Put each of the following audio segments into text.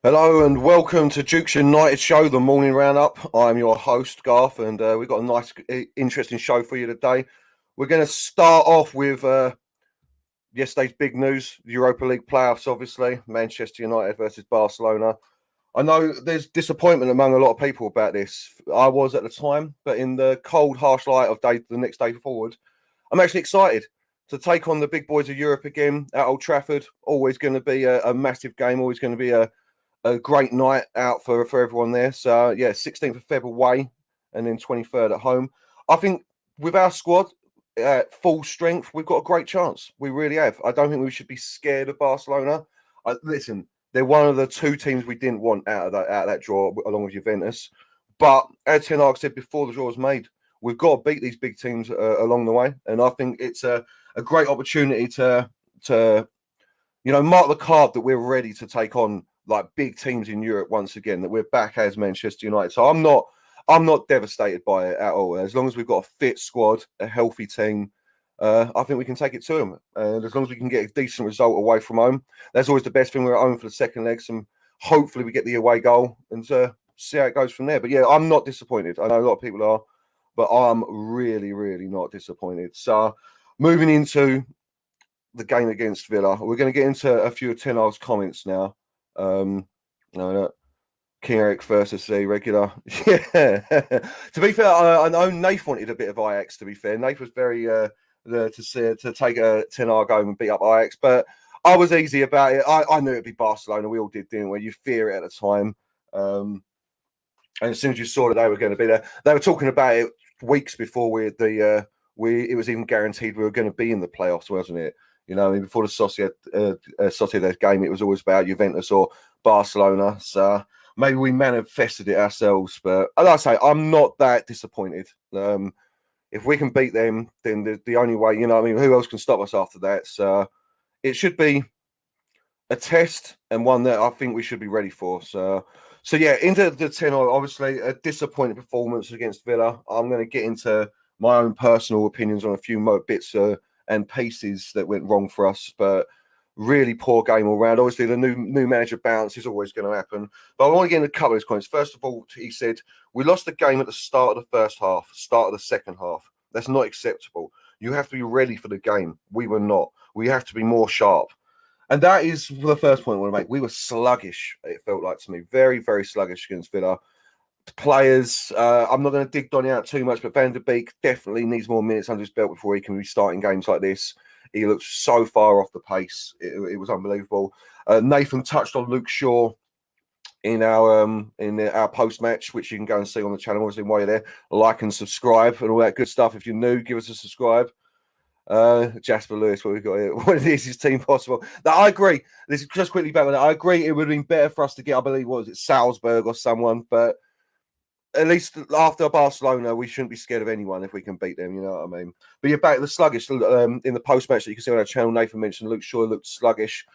Hello and welcome to Duke's United Show, the morning roundup. I'm your host, Garth, and we've got a nice, interesting show for you today. We're going to start off with yesterday's big news, the Europa League playoffs, obviously, Manchester United versus Barcelona. I know there's disappointment among a lot of people about this. I was at the time, but in the cold, harsh light of the next day forward, I'm actually excited to take on the big boys of Europe again at Old Trafford. Always going to be a massive game, always going to be a great night out for everyone there. So, yeah, 16th of February away and then 23rd at home. I think with our squad at full strength, we've got a great chance. We really have. I don't think we should be scared of Barcelona. Listen, they're one of the two teams we didn't want out of that draw, along with Juventus. But as Ten Hag said before the draw was made, we've got to beat these big teams along the way. And I think it's a great opportunity to mark the card that we're ready to take on like big teams in Europe once again, that we're back as Manchester United. So I'm not devastated by it at all. As long as we've got a fit squad, a healthy team, I think we can take it to them. And as long as we can get a decent result away from home, that's always the best thing. We're at home for the second legs, and hopefully we get the away goal and see how it goes from there. But yeah, I'm not disappointed. I know a lot of people are, but I'm really, really not disappointed. So moving into the game against Villa, we're going to get into a few of Ten Hag's comments now. No, King Eric versus the regular. Yeah. To be fair, I know Nath wanted a bit of Ajax. To be fair, Nath was very to take a Ten Hag home and beat up Ajax, but I was easy about it. I knew it'd be Barcelona. We all did, didn't we? You fear it at the time, and as soon as you saw that they were going to be there, they were talking about it weeks before it was even guaranteed we were going to be in the playoffs, wasn't it? You know, I mean, before the Sociedad game, it was always about Juventus or Barcelona. So maybe we manifested it ourselves. But like I say, I'm not that disappointed. If we can beat them, then the only way, you know, I mean, who else can stop us after that? So it should be a test and one that I think we should be ready for. So yeah, into the 10, obviously a disappointing performance against Villa. I'm going to get into my own personal opinions on a few more bits and pieces that went wrong for us, but really poor game all round. Obviously, the new manager bounce is always going to happen. But I want to get into a couple of his points. First of all, he said, we lost the game at the start of the first half, start of the second half. That's not acceptable. You have to be ready for the game. We were not. We have to be more sharp. And that is the first point I want to make. We were sluggish, it felt like to me. Very, very sluggish against Villa. Players, I'm not going to dig Donny out too much, but Van der Beek definitely needs more minutes under his belt before he can be starting games like this. He looks so far off the pace. It was unbelievable. Nathan touched on Luke Shaw in our post match, which you can go and see on the channel. Obviously, while you're there, like and subscribe and all that good stuff. If you're new, give us a subscribe. Jasper Lewis, what we got here? What is his team possible? Now, I agree. This is just quickly back on that. I agree. It would have been better for us to get, I believe, what was it, Salzburg or someone, but at least after Barcelona, we shouldn't be scared of anyone if we can beat them. You know what I mean? But you're back to the sluggish in the post match that you can see on our channel. Nathan mentioned Luke Shaw looked sluggish.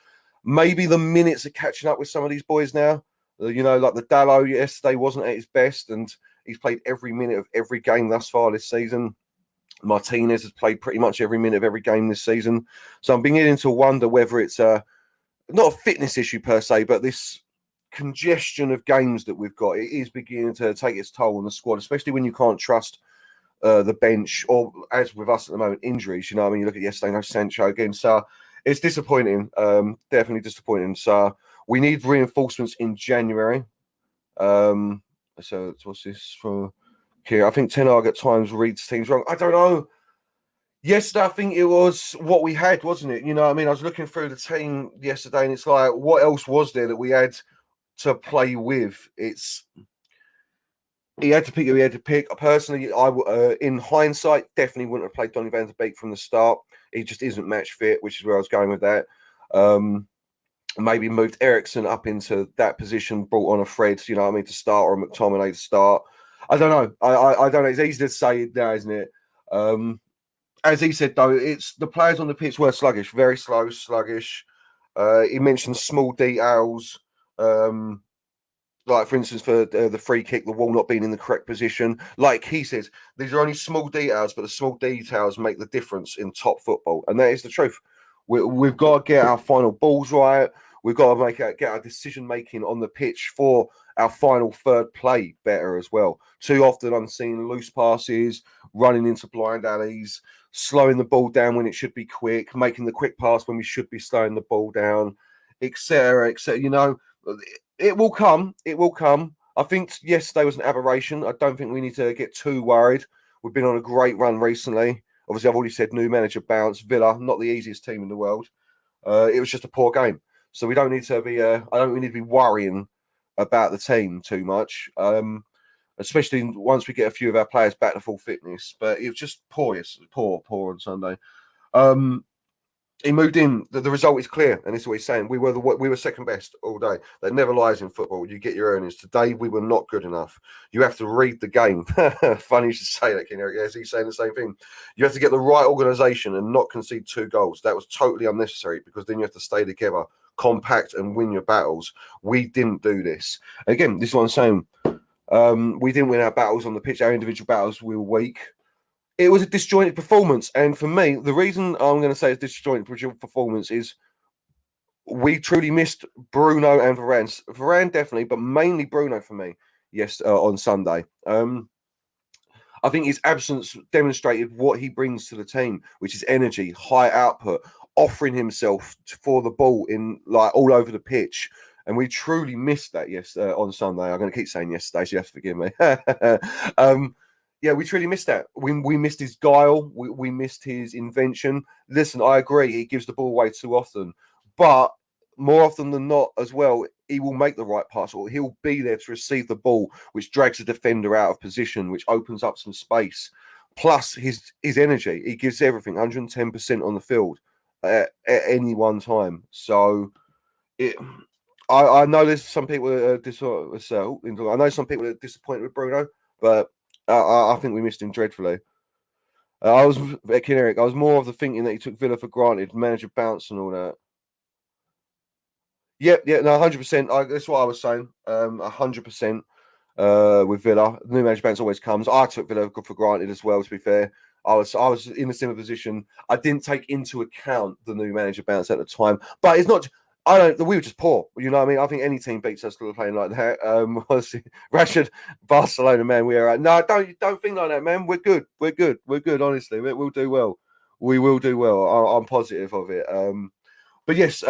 Maybe the minutes are catching up with some of these boys now. You know, like the Dallo yesterday wasn't at his best, and he's played every minute of every game thus far this season. Martinez has played pretty much every minute of every game this season. So I'm beginning to wonder whether it's not a fitness issue per se, but this congestion of games that we've got, it is beginning to take its toll on the squad, especially when you can't trust the bench, or as with us at the moment, injuries. You know, I mean, you look at yesterday, no Sancho again. So it's disappointing, definitely disappointing. So we need reinforcements in January. So what's this for? Here, I think Ten Hag at times reads teams wrong. I don't know. Yesterday, I think it was what we had, wasn't it? You know, I mean, I was looking through the team yesterday, and it's like, what else was there that we had to play with? He had to pick who he had to pick. Personally, in hindsight, definitely wouldn't have played Donny van der Beek from the start. He just isn't match fit, which is where I was going with that. Maybe moved Ericsson up into that position, brought on a Fred, you know what I mean, to start, or a McTominay to start. I don't know. I don't know. It's easy to say now, isn't it? As he said, though, it's the players on the pitch were sluggish, very slow, sluggish. He mentioned small details, like, for instance, for the free kick, the wall not being in the correct position. Like he says, these are only small details, but the small details make the difference in top football. And that is the truth. We've got to get our final balls right. We've got to get our decision making on the pitch for our final third play better as well. Too often I'm seeing loose passes, running into blind alleys, slowing the ball down when it should be quick, making the quick pass when we should be slowing the ball down, etc., etc. You know, it will come. It will come. I think yesterday was an aberration. I don't think we need to get too worried. We've been on a great run recently. Obviously, I've already said new manager bounce. Villa, not the easiest team in the world. It was just a poor game. So we don't need to be. I don't need to be worrying about the team too much. Especially once we get a few of our players back to full fitness. But it was just poor. Yes, poor on Sunday. He moved in. The result is clear, and this is what he's saying. We were second best all day. That never lies in football. You get your earnings. Today we were not good enough. You have to read the game. Funny you should say that, Kenny. Yes, he's saying the same thing. You have to get the right organisation and not concede 2 goals. That was totally unnecessary because then you have to stay together, compact, and win your battles. We didn't do this. Again, this is what I'm saying. We didn't win our battles on the pitch. Our individual battles, we were weak. It was a disjointed performance. And for me, the reason I'm going to say it's disjointed performance is we truly missed Bruno and Varane. Varane definitely, but mainly Bruno for me, yes, on Sunday. I think his absence demonstrated what he brings to the team, which is energy, high output, offering himself for the ball in like all over the pitch. And we truly missed that on Sunday. I'm going to keep saying yesterday, so you have to forgive me. Yeah, we truly missed that. We missed his guile. We missed his invention. Listen, I agree. He gives the ball away too often. But more often than not as well, he will make the right pass or he'll be there to receive the ball, which drags the defender out of position, which opens up some space. Plus his energy. He gives everything, 110% on the field at any one time. So I know there's some people I know some people are disappointed with Bruno, but I think we missed him dreadfully. I was more of the thinking that he took Villa for granted, manager bounce and all that. Yeah, no, 100%. That's what I was saying. 100% with Villa. New manager bounce always comes. I took Villa for granted as well. To be fair, I was in a similar position. I didn't take into account the new manager bounce at the time, but it's not. We were just poor. You know what I mean? I think any team beats us still playing like that. Rashford, Barcelona, man, we are. No, don't think like that, man. We're good. Honestly, we'll do well. We will do well. I'm positive of it. But yes,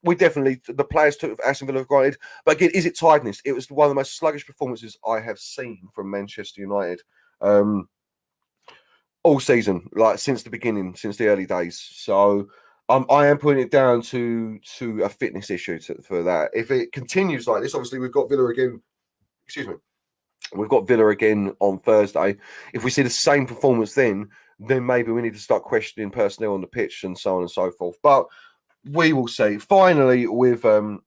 we definitely the players took Aston Villa for granted. But again, is it tiredness? It was one of the most sluggish performances I have seen from Manchester United. All season, like since the beginning, since the early days. So I am putting it down to a fitness issue for that. If it continues like this, obviously we've got Villa again. Excuse me. We've got Villa again on Thursday. If we see the same performance then maybe we need to start questioning personnel on the pitch and so on and so forth. But we will see. Finally, with Ten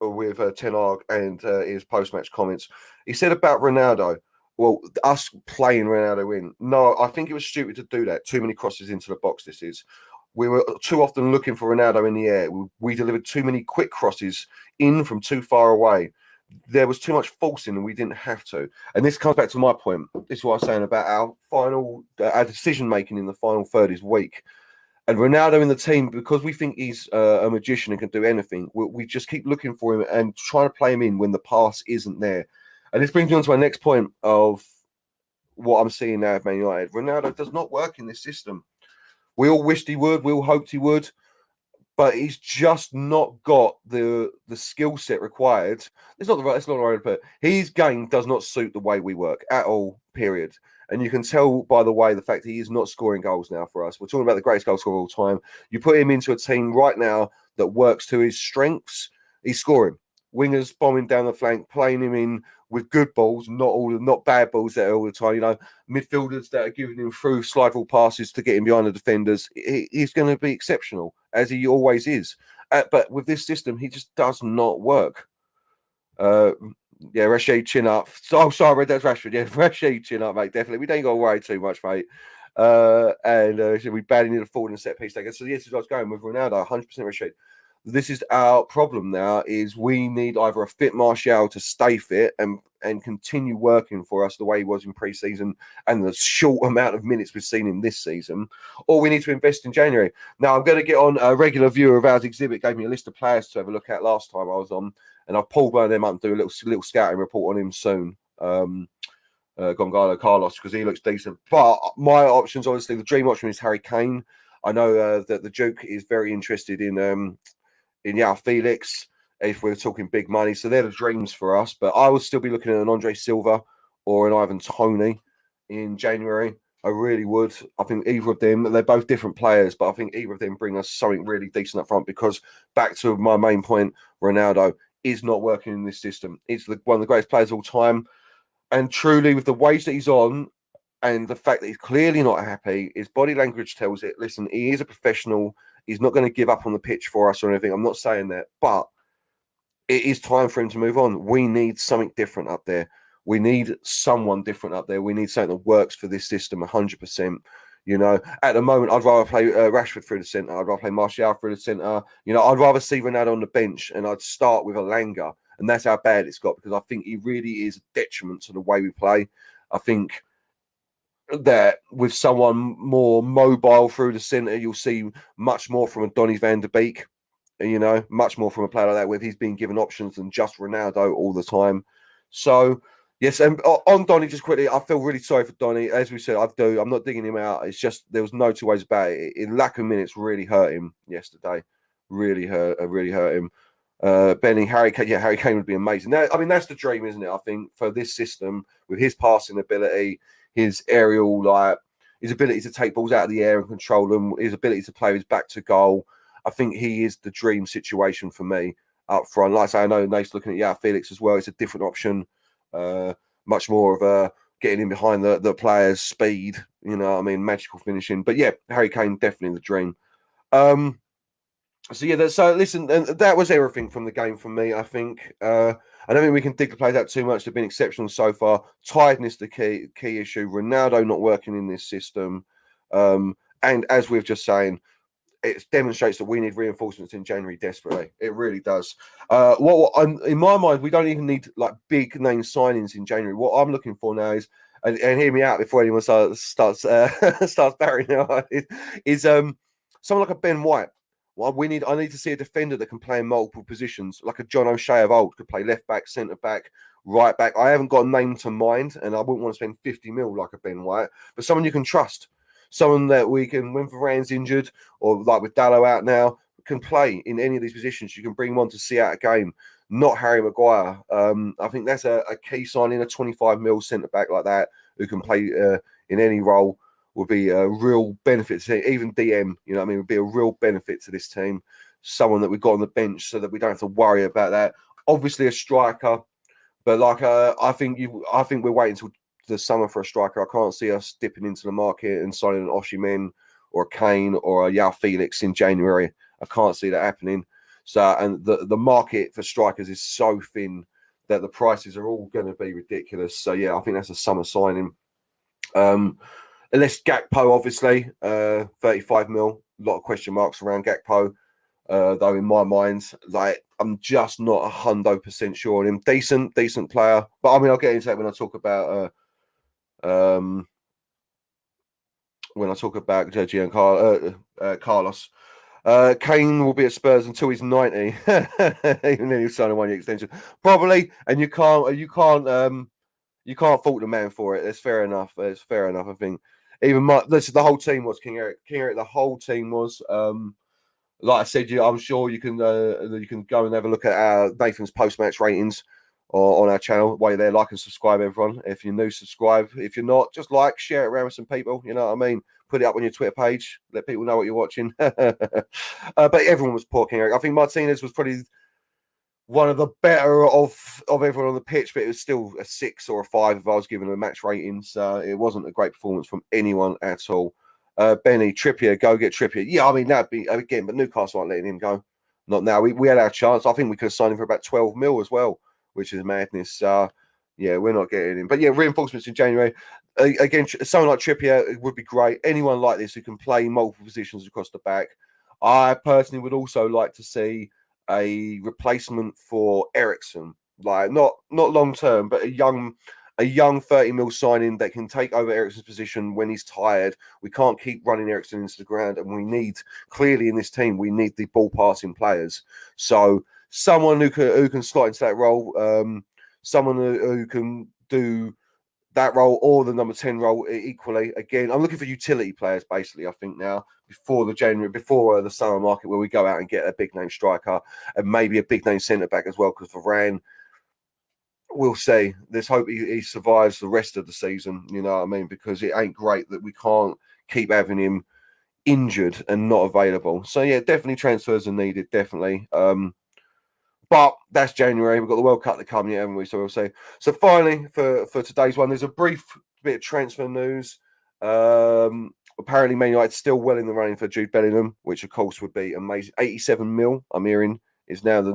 Hag and his post-match comments, he said about Ronaldo. Well, us playing Ronaldo in. No, I think it was stupid to do that. Too many crosses into the box. This is. We were too often looking for Ronaldo in the air. We delivered too many quick crosses in from too far away. There was too much forcing and we didn't have to. And this comes back to my point. This is what I was saying about our decision-making in the final third is weak. And Ronaldo in the team, because we think he's a magician and can do anything, we just keep looking for him and trying to play him in when the pass isn't there. And this brings me on to my next point of what I'm seeing now at Man United. Ronaldo does not work in this system. We all wished he would. We all hoped he would. But he's just not got the skill set required. It's not the right way to put it. His game does not suit the way we work at all, period. And you can tell by the way the fact that he is not scoring goals now for us. We're talking about the greatest goal scorer of all time. You put him into a team right now that works to his strengths, he's scoring. Wingers bombing down the flank, playing him in with good balls, not bad balls there all the time. You know, midfielders that are giving him through slideful passes to get him behind the defenders. He's going to be exceptional, as he always is. But with this system, he just does not work. Yeah, Rashid, chin up. Oh, sorry, that's Rashford. Yeah, Rashid, chin up, mate. Definitely. We don't got to worry too much, mate. And we badly need a forward and set piece taker. So yes, I was going with Ronaldo, 100% Rashid. this is our problem now, is we need either a fit Martial to stay fit and continue working for us the way he was in pre-season and the short amount of minutes we've seen him this season, or we need to invest in January. Now, I'm going to get on. A regular viewer of ours, Exhibit, gave me a list of players to have a look at last time I was on, and I've pulled one of them up and do a little scouting report on him soon. Gonzalo Carlos, because he looks decent. But my options, obviously, the dream option is Harry Kane. I know that the Duke is very interested in Yao Felix, if we're talking big money. So they're the dreams for us. But I would still be looking at an Andre Silva or an Ivan Toney in January. I really would. I think either of them, they're both different players, but I think either of them bring us something really decent up front, because back to my main point, Ronaldo is not working in this system. He's one of the greatest players of all time. And truly, with the ways that he's on and the fact that he's clearly not happy, his body language tells it. Listen, he is a professional. He's not going to give up on the pitch for us or anything. I'm not saying that, but it is time for him to move on. We need something different up there. We need someone different up there. We need something that works for this system 100%. You know, at the moment, I'd rather play Rashford through the centre. I'd rather play Martial through the centre. You know, I'd rather see Ronaldo on the bench, and I'd start with Alanga. And that's how bad it's got, because I think he really is a detriment to the way we play. I think that with someone more mobile through the centre, you'll see much more from a Donny van der Beek, you know, much more from a player like that, where he's been given options than just Ronaldo all the time. So, yes, and on Donny, just quickly, I feel really sorry for Donny. As we said, I'm not digging him out. It's just there was no two ways about it. In lack of minutes really hurt him yesterday. Really hurt him. Benny, Harry Kane would be amazing. That's the dream, isn't it? I think for this system, with his passing ability, his aerial, his ability to take balls out of the air and control them, his ability to play his back to goal. I think he is the dream situation for me up front. Like I say, I know Nate's looking at Yao Felix as well. It's a different option, much more of getting in behind the player's speed. You know what I mean? Magical finishing. But yeah, Harry Kane, definitely the dream. So yeah, listen, and that was everything from the game for me. I think I don't think we can dig the players out too much. They've been exceptional so far. Tiredness, the key issue. Ronaldo not working in this system, and as we've just saying, it demonstrates that we need reinforcements in January desperately. It really does. In my mind, we don't even need like big name signings in January. What I'm looking for now is, and hear me out before anyone starts barring out, is someone like a Ben White. Well, I need to see a defender that can play in multiple positions, like a John O'Shea of old, could play left back, centre back, right back. I haven't got a name to mind, and I wouldn't want to spend 50 mil like a Ben White, but someone you can trust, someone that we can, when Varane's injured, or like with Dallo out now, can play in any of these positions. You can bring him on to see out a game, not Harry Maguire. I think that's a key signing, a 25 mil centre back like that who can play in any role. Would be a real benefit to even DM, you know what I mean, would be a real benefit to this team. Someone that we've got on the bench so that we don't have to worry about that. Obviously a striker, but I think we're waiting until the summer for a striker. I can't see us dipping into the market and signing an Osimhen or a Kane or a Yao Felix in January. I can't see that happening. So, and the market for strikers is so thin that the prices are all going to be ridiculous. So yeah, I think that's a summer signing. Unless Gakpo, obviously, 35 mil. A lot of question marks around Gakpo, though in my mind, like I'm just not 100% sure on him. Decent player, but I mean I'll get into that when I talk about Carlos. Kane will be at Spurs until he's 90, even then he'll sign a 1-year extension, probably. And you can't fault the man for it. It's fair enough. I think. Even the whole team was King Eric. The whole team was. Like I said, I'm sure you can go and have a look at our Nathan's post-match ratings on our channel. While you're there, like and subscribe, everyone. If you're new, subscribe. If you're not, just like, share it around with some people. You know what I mean? Put it up on your Twitter page. Let people know what you're watching. But everyone was poor King Eric. I think Martinez was probably one of the better of everyone on the pitch, but it was still a 6 or a 5 if I was given a match rating. So it wasn't a great performance from anyone at all. Benny, Trippier, go get Trippier. Yeah, I mean, that'd be, again, but Newcastle aren't letting him go. Not now. We had our chance. I think we could have signed him for about 12 mil as well, which is madness. Yeah, we're not getting him. But yeah, reinforcements in January. Again, someone like Trippier would be great. Anyone like this who can play multiple positions across the back. I personally would also like to see a replacement for Ericsson, like not long term, but a young 30 mil signing that can take over Ericsson's position when he's tired. We can't keep running Ericsson into the ground, and we need, clearly in this team, we need the ball passing players. So someone who can slot into that role, someone who can do that role or the number 10 role equally. Again, I'm looking for utility players basically, I think now, before the summer market, where we go out and get a big name striker and maybe a big name centre back as well, because Varane, we'll see. Let's hope he survives the rest of the season, you know what I mean? Because it ain't great that we can't keep having him injured and not available. So yeah, definitely transfers are needed, definitely. But that's January. We've got the World Cup to come yet, haven't we? So we'll see. So finally, for today's one, there's a brief bit of transfer news. Apparently, Man United still well in the running for Jude Bellingham, which of course would be amazing. 87 mil, I'm hearing, is now the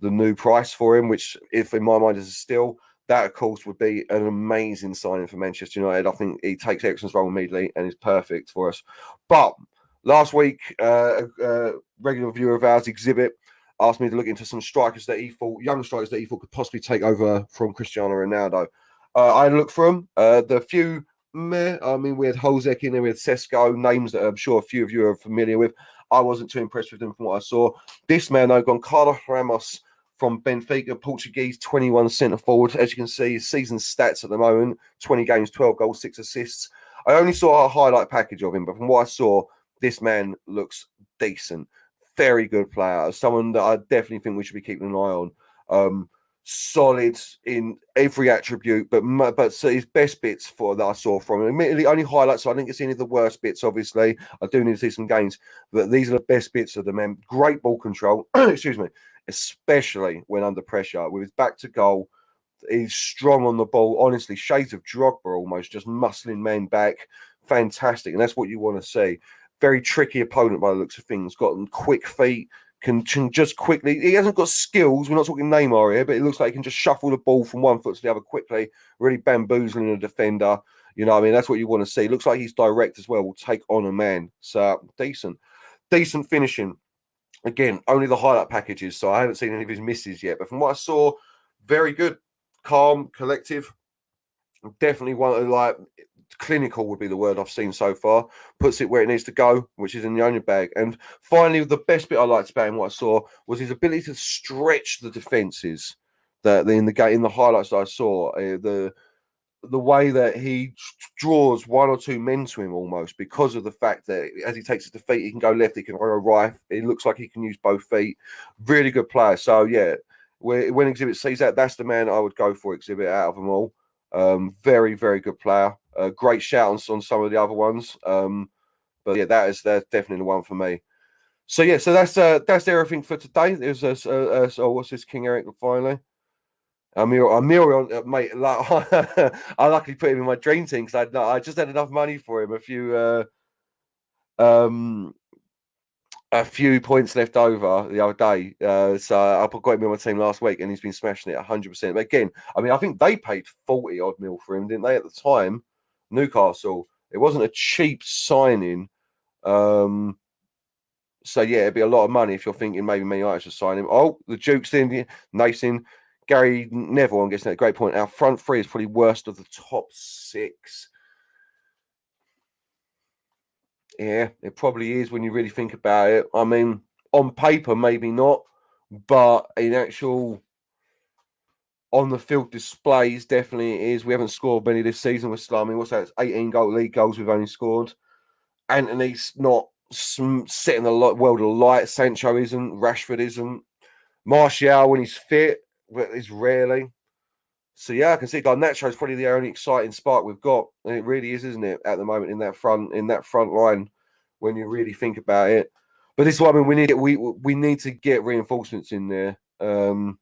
new price for him, which, if in my mind is a steal, that of course would be an amazing signing for Manchester United. I think he takes Ericsson's role immediately and is perfect for us. But last week, a regular viewer of ours, Exhibit, asked me to look into some strikers that he thought, young strikers that he thought could possibly take over from Cristiano Ronaldo. I looked for them. The few, I mean, we had Holzek in there, we had Sesko, names that I'm sure a few of you are familiar with. I wasn't too impressed with them from what I saw. This man, though, Carlos Ramos from Benfica, Portuguese, 21 centre forward. As you can see, his season stats at the moment, 20 games, 12 goals, 6 assists. I only saw a highlight package of him, but from what I saw, this man looks decent. Very good player, someone that I definitely think we should be keeping an eye on. Solid in every attribute, but so his best bits that I saw from him, admittedly only highlights, so I didn't get any of the worst bits. Obviously, I do need to see some games, but these are the best bits of the man. Great ball control, excuse me, especially when under pressure. With his back to goal, he's strong on the ball. Honestly, shades of Drogba almost, just muscling men back. Fantastic, and that's what you want to see. Very tricky opponent by the looks of things. Got quick feet, can just quickly. He hasn't got skills. We're not talking Neymar here, but it looks like he can just shuffle the ball from one foot to the other quickly, really bamboozling a defender. You know what I mean? That's what you want to see. Looks like he's direct as well. Will take on a man. So decent finishing. Again, only the highlight packages, so I haven't seen any of his misses yet. But from what I saw, very good, calm, collective. Definitely one like. Clinical would be the word I've seen so far. Puts it where it needs to go, which is in the owner bag. And finally, the best bit I liked about him, what I saw, was his ability to stretch the defenses. That in the highlights that I saw, the way that he draws one or two men to him almost, because of the fact that as he takes his defeat, he can go left, he can go right. It looks like he can use both feet. Really good player. So yeah, when Exhibit sees that, that's the man I would go for, Exhibit, out of them all. Very, very good player. Great shouts on some of the other ones. But yeah, that's definitely the one for me. So yeah, so that's everything for today. There's what's this, King Eric finally? Amir, mate. Like, I luckily put him in my dream team because I just had enough money for him. A few points left over the other day. So I got him in my team last week and he's been smashing it 100%. But again, I mean, I think they paid 40 odd mil for him, didn't they, at the time? Newcastle. It wasn't a cheap signing. So yeah, it'd be a lot of money if you're thinking maybe Man United should sign him. Oh, the Duke's in, Nason, Gary Neville, I'm guessing that. Great point. Our front three is probably worst of the top six. Yeah, it probably is when you really think about it. I mean, on paper, maybe not, but in actual on the field displays, definitely it is. We haven't scored many this season with Slummy. What's that? It's 18 league goals we've only scored. Anthony's not setting the world alight. Sancho isn't. Rashford isn't. Martial, when he's fit, is rarely. So yeah, I can see Garnacho is probably the only exciting spark we've got, and it really is, isn't it, at the moment in that front line when you really think about it. But this is what I mean. We need to get reinforcements in there, and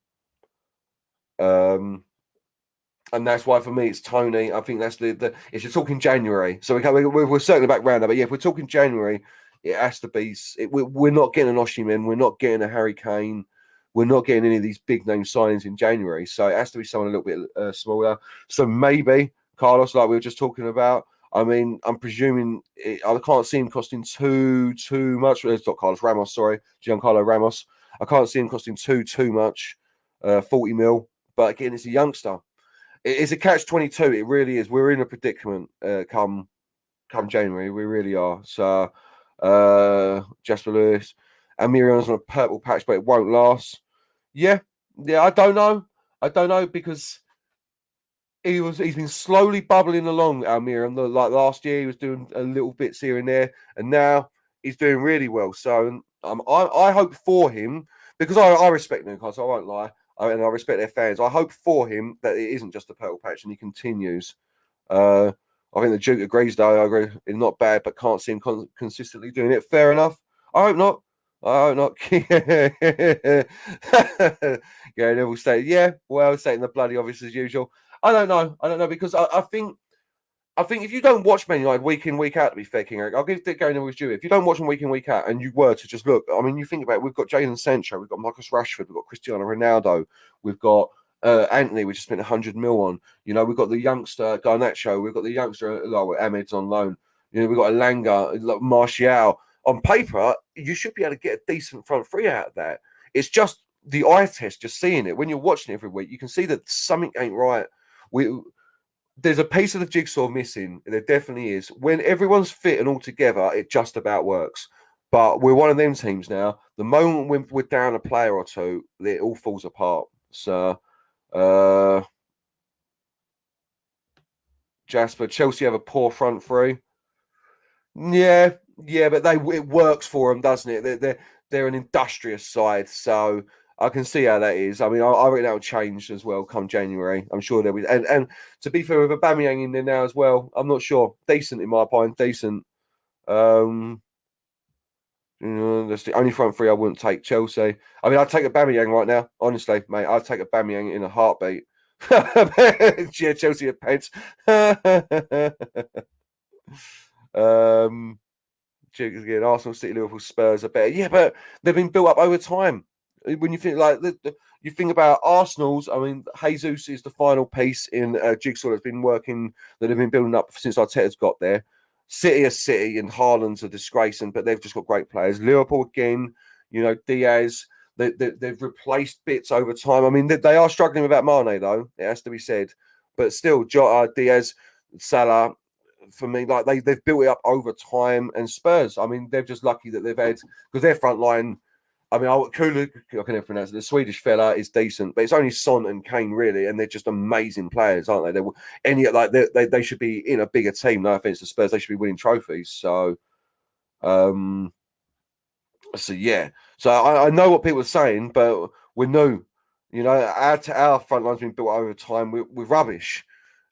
that's why for me it's Tony. I think that's the if you're talking January, so we're certainly back round that. But yeah, if we're talking January, it has to be. We're not getting an Osimhen, we're not getting a Harry Kane. We're not getting any of these big name signings in January, so it has to be someone a little bit smaller. So maybe Carlos, like we were just talking about. I mean, I'm presuming I can't see him costing too much. It's not Carlos Ramos, sorry, Giancarlo Ramos. I can't see him costing too much, 40 mil. But again, it's a youngster. It's a catch-22. It really is. We're in a predicament come January. We really are. So, Jasper Lewis and Miriam's on a purple patch, but it won't last. Yeah. I don't know. Because he's been slowly bubbling along, Almira. Like last year, he was doing a little bits here and there, and now he's doing really well. So I hope for him, because I respect Newcastle. I won't lie, and I respect their fans. I hope for him that it isn't just a purple patch and he continues. I think the Duke agrees, though. I agree, it's not bad, but can't see him consistently doing it. Fair enough. I hope not. Yeah, Neville stated, yeah, well, stating the bloody obvious as usual. I don't know because I think if you don't watch Man United week in, week out, to be fair, King Eric, I'll give Dick Gary with you. If you don't watch them week in, week out, and you were to just look, I mean, you think about it, we've got Jadon Sancho, we've got Marcus Rashford, we've got Cristiano Ronaldo, we've got Anthony, we just spent 100 mil on. You know, we've got the youngster Garnacho, we've got the youngster Ahmed's on loan. You know, we've got Elanga, Martial. On paper, you should be able to get a decent front three out of that. It's just the eye test, just seeing it. When you're watching it every week, you can see that something ain't right. There's a piece of the jigsaw missing. There definitely is. When everyone's fit and all together, it just about works. But we're one of them teams now. The moment we're down a player or two, it all falls apart. So, Jasper, Chelsea have a poor front three. Yeah, but it works for them, doesn't it? They're an industrious side, so I can see how that is. I mean, I reckon that'll change as well come January. I'm sure there will. And to be fair, with Aubameyang in there now as well, I'm not sure. Decent in my opinion, decent. That's the only front three I wouldn't take. Chelsea. I mean, I'd take Aubameyang right now, honestly, mate. I'd take Aubameyang in a heartbeat. Yeah, Chelsea at pence. Again, Arsenal, City, Liverpool, Spurs are better. Yeah, but they've been built up over time. When you think like you think about Arsenal's, I mean, Jesus is the final piece in a jigsaw that's been working, that have been building up since Arteta's got there. City are City, and Haaland's a disgrace, but they've just got great players. Liverpool again, you know, Diaz. They've replaced bits over time. I mean, they are struggling without Mane, though. It has to be said, but still, Jota, Diaz, Salah. For me, like they've built it up over time. And Spurs, I mean, they're just lucky that they've had, because their front line, I mean, I can never pronounce it. The Swedish fella is decent, but it's only Son and Kane really, and they're just amazing players, aren't they? They should be in a bigger team. No offense to Spurs, they should be winning trophies. So, yeah. So I know what people are saying, but we're new. You know, our front line's been built over time. We're rubbish.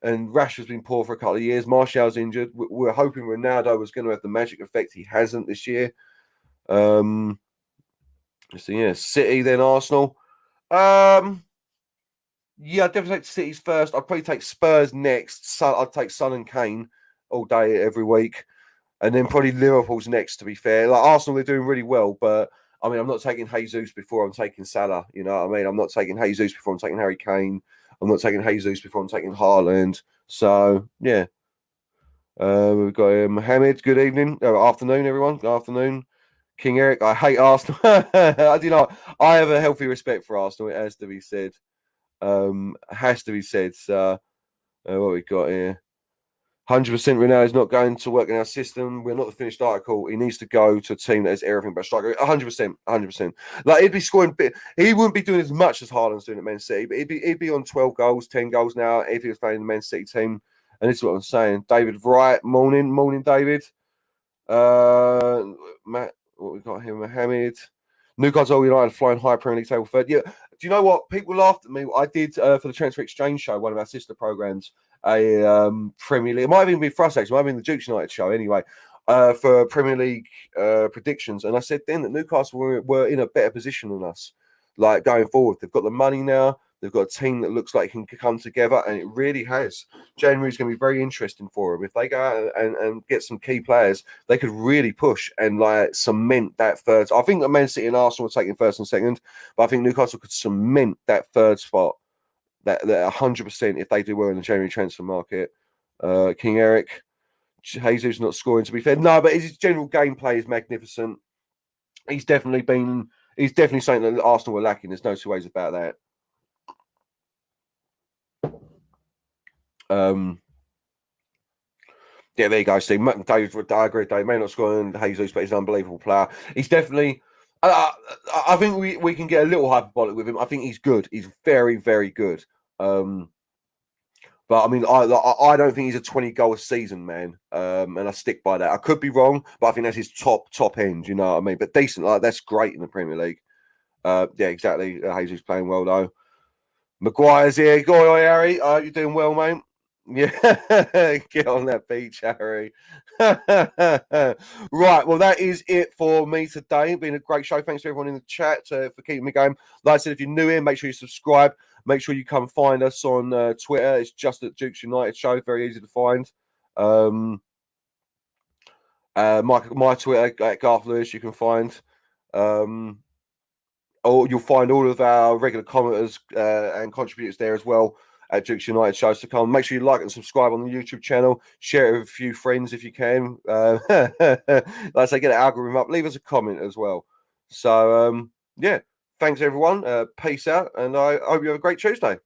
And Rashford's been poor for a couple of years. Martial's injured. We're hoping Ronaldo was going to have the magic effect. He hasn't this year. So yeah, City, then Arsenal. Yeah, I'd definitely take City's first. I'd probably take Spurs next. I'd take Son and Kane all day, every week. And then probably Liverpool's next, to be fair. Like Arsenal, they're doing really well, but I mean, I'm not taking Jesus before I'm taking Salah. You know what I mean? I'm not taking Jesus before I'm taking Harry Kane. I'm not taking Jesus before I'm taking Haaland. So, yeah. We've got Mohammed. Good evening. Afternoon, everyone. Good afternoon. King Eric, I hate Arsenal. I do not. I have a healthy respect for Arsenal. It has to be said. Has to be said. So, what we got here? 100% Ronaldo's not going to work in our system. We're not the finished article. He needs to go to a team that has everything but striker. 100%, 100%. Like he'd be scoring bit. He wouldn't be doing as much as Haaland's doing at Man City, but he'd be on 12 goals, 10 goals now if he was playing in the Man City team. And this is what I'm saying. David Wright, morning, David. Matt, what we got here? Mohammed. Newcastle United flying high Premier League table third. Yeah. Do you know what? People laughed at me. I did for the Transfer Exchange show, one of our sister programs, a Premier League. It might even be for us, actually. It might have been the Dukes United show anyway, for Premier League predictions. And I said then that Newcastle were in a better position than us, like going forward. They've got the money now. They've got a team that looks like it can come together, and it really has. January is going to be very interesting for them. If they go out and get some key players, they could really push and like cement that third. I think that Man City and Arsenal are taking first and second, but I think Newcastle could cement that third spot, that 100% if they do well in the January transfer market. King Eric, Jesus not scoring, to be fair. No, but his general gameplay is magnificent. He's definitely something that Arsenal were lacking. There's no two ways about that. Yeah, there you go, Steve. Dave, I agree. Dave may not score in Jesus, but he's an unbelievable player. He's definitely. I think we can get a little hyperbolic with him. I think he's good. He's very, very good. But I mean, I don't think he's a 20 goal a season man, and I stick by that. I could be wrong, but I think that's his top end. You know what I mean? But decent, that's great in the Premier League. Yeah, exactly. Jesus playing well though. Maguire's here. Go on, Harry. You're doing well, mate. Yeah, get on that beach, Harry. Right, well, that is it for me today. It's been a great show. Thanks to everyone in the chat for keeping me going. Like I said, if you're new here, make sure you subscribe. Make sure you come find us on Twitter. It's just at Dukes United Show. Very easy to find. My Twitter at Garth Lewis. You can find. Or you'll find all of our regular commenters and contributors there as well at Dukes United shows to come. Make sure you like and subscribe on the YouTube channel. Share it with a few friends if you can. Like I say, get the algorithm up. Leave us a comment as well. So, yeah, thanks everyone. Peace out. And I hope you have a great Tuesday.